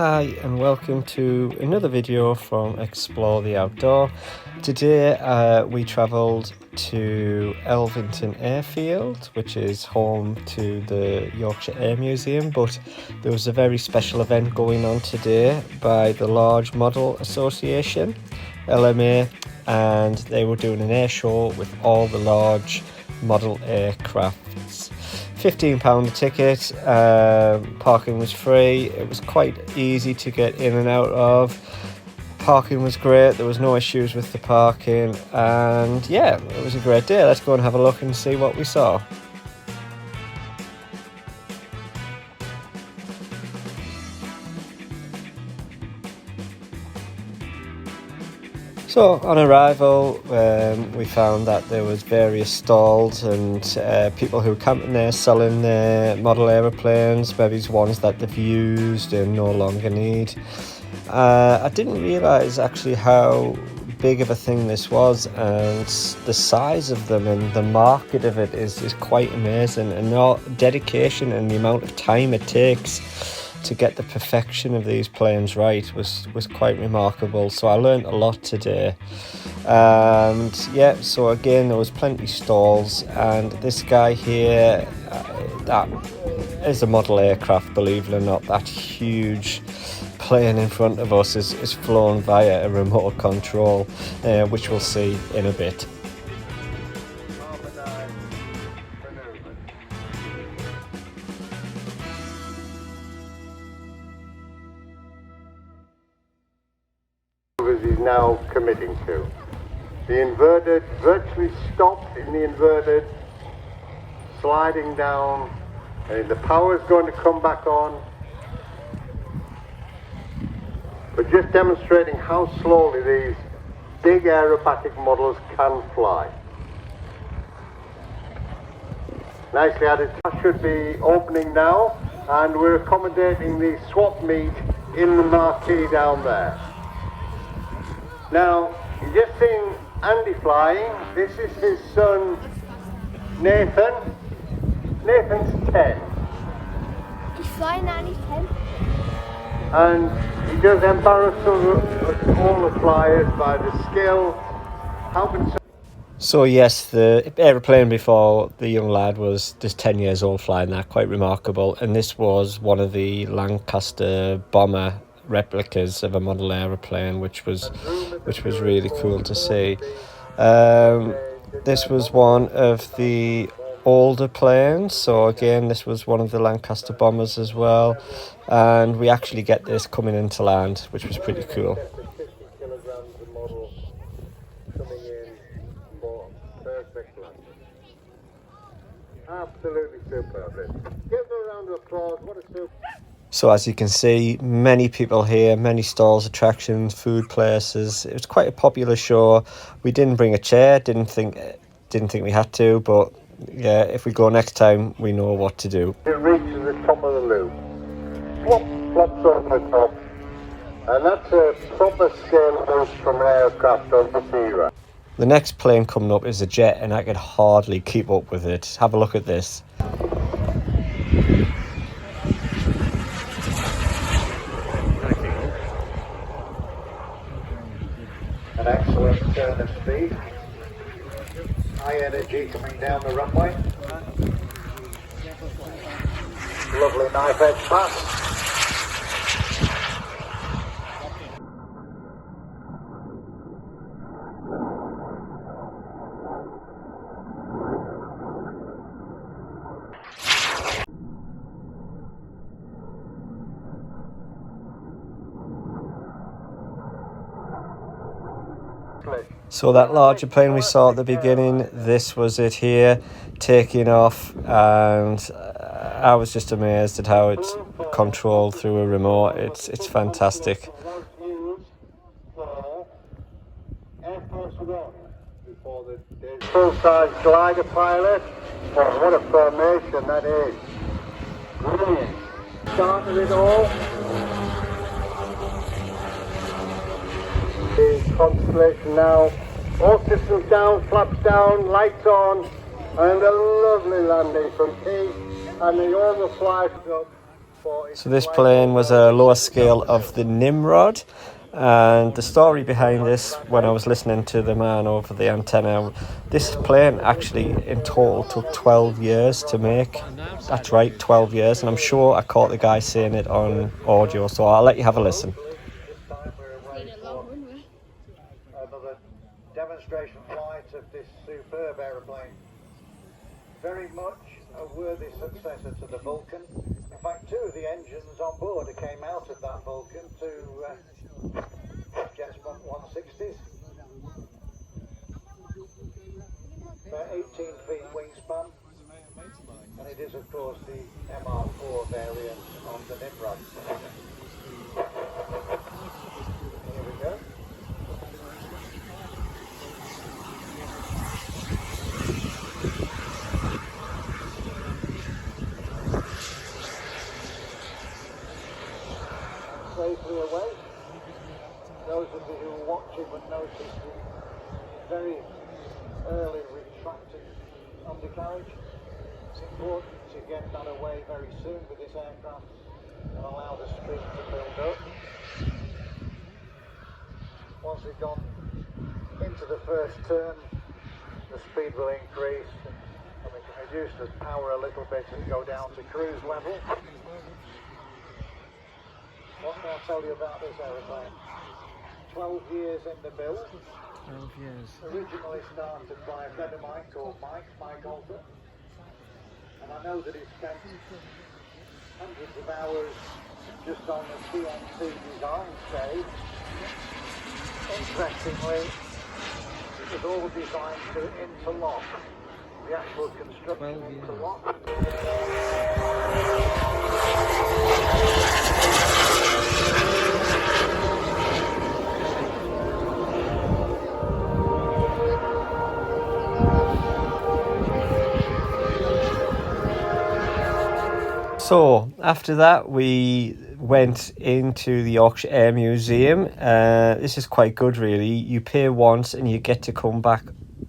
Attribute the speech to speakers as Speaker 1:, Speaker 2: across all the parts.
Speaker 1: Hi and welcome to another video from Explore the Outdoor. Today we travelled to Elvington Airfield, which is home to the Yorkshire Air Museum, but there was a very special event going on today by the Large Model Association, LMA, and they were doing an air show with all the large model aircrafts. £15 a ticket, parking was free, it was quite easy to get in and out of, parking was great, there was no issues with the parking, and yeah, it was a great day. Let's go and have a look and see what we saw. So on arrival, we found that there was various stalls and people who were camping there selling their model aeroplanes, maybe ones that they've used and no longer need. I didn't realise actually how big of a thing this was, and the size of them and the market of it is quite amazing, and the dedication and the amount of time it takes to get the perfection of these planes right was quite remarkable. So I learned a lot today, and yeah, so again there was plenty stalls, and this guy here, that is a model aircraft, believe it or not. That huge plane in front of us is flown via a remote control, which we'll see in a bit.
Speaker 2: Is now committing to. The inverted virtually stopped in the inverted, sliding down, and the power is going to come back on. But just demonstrating how slowly these big aerobatic models can fly. Nicely added. That should be opening now, and we're accommodating the swap meet in the marquee down there. Now, you've just seen Andy flying. This is his son, Nathan. Nathan's 10.
Speaker 3: He's flying and he's 10.
Speaker 2: And he does embarrass all the flyers by the skill, helping.
Speaker 1: So yes, the aeroplane before the young lad was just 10 years old flying that, quite remarkable. And this was one of the Lancaster bomber replicas of a model aeroplane, which was really cool to see. This was one of the older planes, so again this was one of the Lancaster bombers as well, and we actually get this coming into land, which was pretty cool.
Speaker 2: Absolutely superb. Give them a round of applause. What a super.
Speaker 1: So as you can see, many people here, many stalls, attractions, food places. It was quite a popular show. We didn't bring a chair, didn't think we had to, but yeah, if we go next time, we know what to do.
Speaker 2: It reaches the top of the loop, flops over the top, and that's a proper scale boost from an aircraft of this era.
Speaker 1: The next plane coming up is a jet, and I could hardly keep up with it. Have a look at this.
Speaker 2: An excellent turn of speed. High energy coming down the runway. Lovely knife edge pass.
Speaker 1: So that larger plane we saw at the beginning, this was it here, taking off, and I was just amazed at how it's controlled through a remote. It's fantastic.
Speaker 2: Full-size glider pilot. Oh, what a formation that is. Brilliant. Started it all. The constellation now. All systems down, flaps down, lights on, and a lovely landing from Keith, and the overflight up.
Speaker 1: So this plane was a lower scale of the Nimrod, and the story behind this, when I was listening to the man over the antenna, this plane actually in total took 12 years to make. That's right, 12 years, and I'm sure I caught the guy saying it on audio, so I'll let you have a listen.
Speaker 4: Another demonstration flight of this superb aeroplane. Very much a worthy successor to the Vulcan. In fact, two of the engines on board came out of that Vulcan to Jet 160s. About 18 feet wingspan, and it is of course the MR4 variant of the Nimrod. Here we go. Safely away. Those of you who are watching would notice the very early retracting undercarriage. It's important to get that away very soon with this aircraft and allow the speed to build up. Once we've gone into the first turn, the speed will increase and we can reduce the power a little bit and go down to cruise level. What can I tell you about this aeroplane? 12 years in the build.
Speaker 1: 12 years.
Speaker 4: Originally started by a friend of mine called Mike Alter. And I know that he spent hundreds of hours just on the CNC design stage. Interestingly, it was all designed to interlock. The actual construction interlock.
Speaker 1: So after that we went into the Yorkshire Air Museum. This is quite good really. You pay once and you get to come back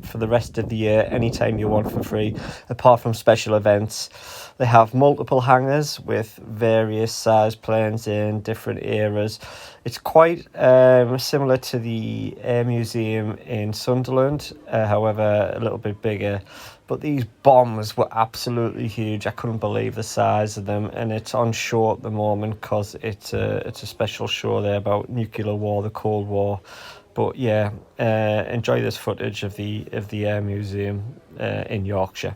Speaker 1: for the rest of the year anytime you want for free, apart from special events. They have multiple hangars with various size planes in different eras. It's quite similar to the Air Museum in Sunderland, however a little bit bigger. But these bombs were absolutely huge. I couldn't believe the size of them, and it's on show at the moment because it's a special show there about nuclear war, the Cold War. But yeah, enjoy this footage of the Air Museum in Yorkshire.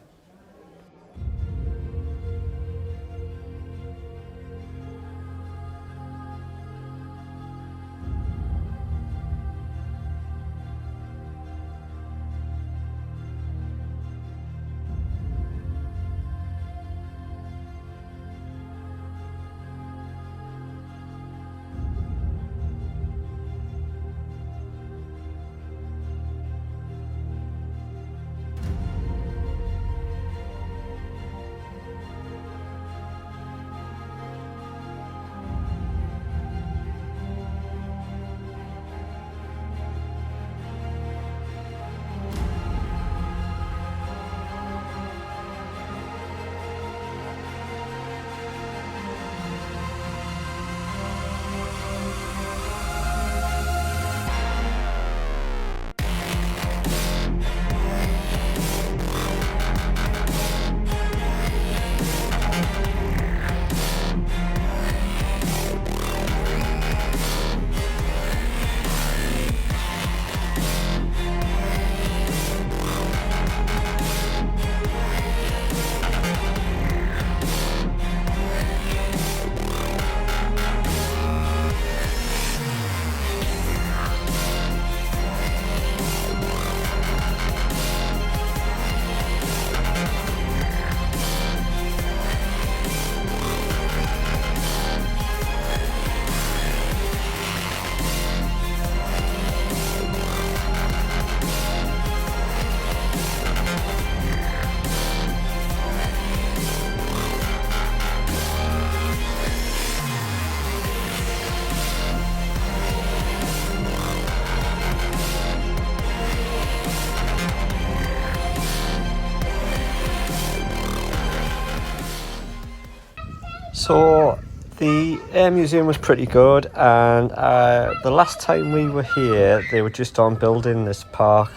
Speaker 1: So the air museum was pretty good, and the last time we were here they were just on building this park,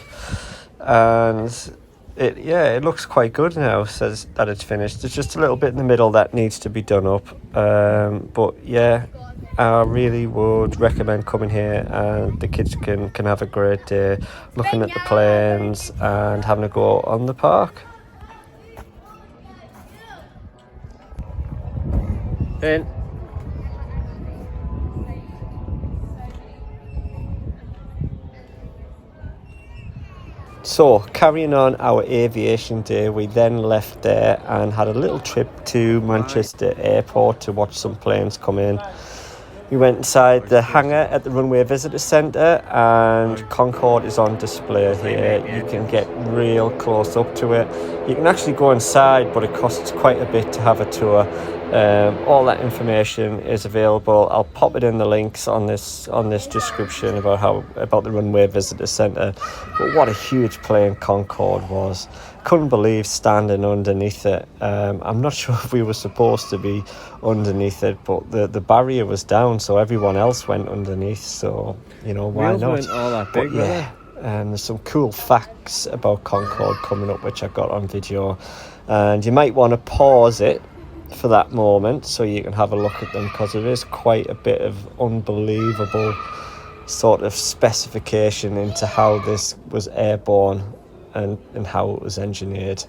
Speaker 1: and it looks quite good now. Says that it's finished. There's just a little bit in the middle that needs to be done up, but yeah, I really would recommend coming here, and the kids can have a great day looking at the planes and having a go on the park. In. So, carrying on our aviation day, we then left there and had a little trip to Manchester Airport to watch some planes come in. We went inside the hangar at the Runway Visitor Centre, and Concorde is on display here. You can get real close up to it. You can actually go inside, but it costs quite a bit to have a tour. All that information is available. I'll pop it in the links on this description about the Runway Visitor Centre. But what a huge plane Concorde was. Couldn't believe standing underneath it. I'm not sure if we were supposed to be underneath it, but the barrier was down, so everyone else went underneath. So, you know, why not?
Speaker 5: Weren't all that big,
Speaker 1: but yeah, there's some cool facts about Concorde coming up, which I got on video, and you might want to pause it for that moment so you can have a look at them, because there is quite a bit of unbelievable sort of specification into how this was airborne and how it was engineered.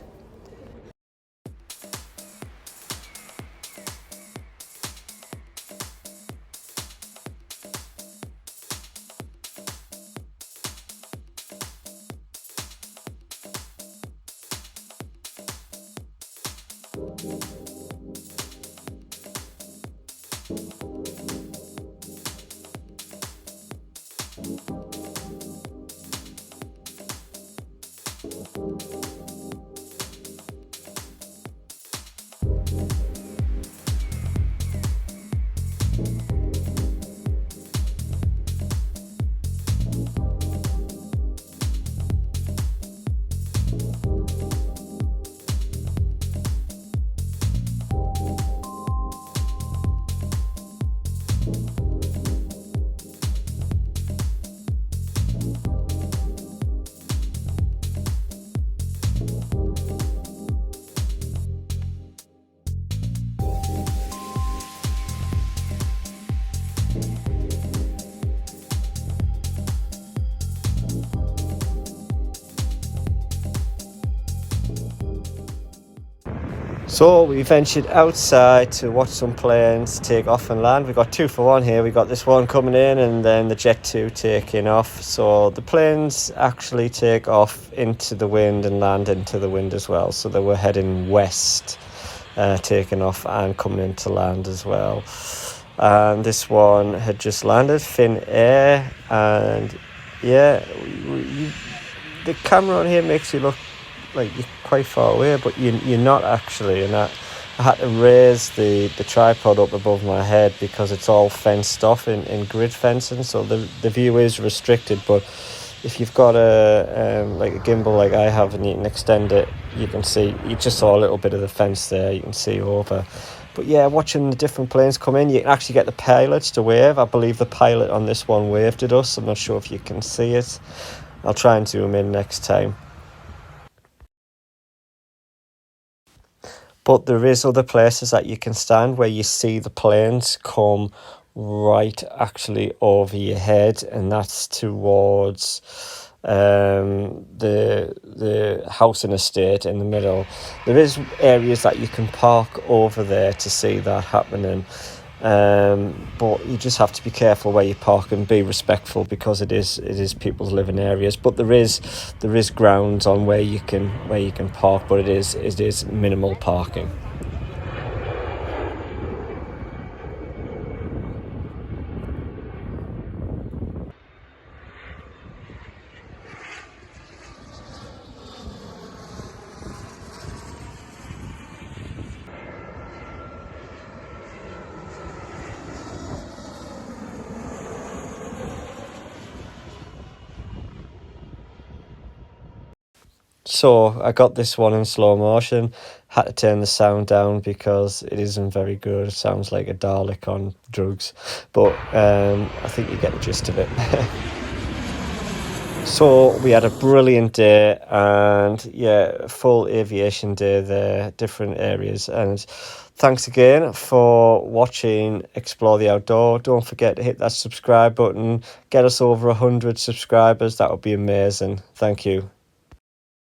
Speaker 1: So we ventured outside to watch some planes take off and land. We got 2 for 1 here. We got this one coming in and then the Jet 2 taking off. So the planes actually take off into the wind and land into the wind as well. So they were heading west, taking off and coming into land as well. And this one had just landed, fin air, and yeah, the camera on here makes you look like you're quite far away, but you're not actually. And I had to raise the tripod up above my head because it's all fenced off in grid fencing, so the view is restricted. But if you've got a gimbal like I have and you can extend it, you can see. You just saw a little bit of the fence there. You can see over. But yeah, watching the different planes come in, you can actually get the pilots to wave. I believe the pilot on this one waved at us. I'm not sure if you can see it. I'll try and zoom in next time. But there is other places that you can stand where you see the planes come right actually over your head, and that's towards the housing estate in the middle. There is areas that you can park over there to see that happening. But you just have to be careful where you park and be respectful, because it is people's living areas. But there is grounds on where you can park, but it is minimal parking. So I got this one in slow motion. had to turn the sound down because it isn't very good. It sounds like a Dalek on drugs, but I think you get the gist of it. So we had a brilliant day, and yeah, full aviation day there, different areas. And thanks again for watching Explore the Outdoor. Don't forget to hit that subscribe button, get us over 100 subscribers. That would be amazing. Thank you.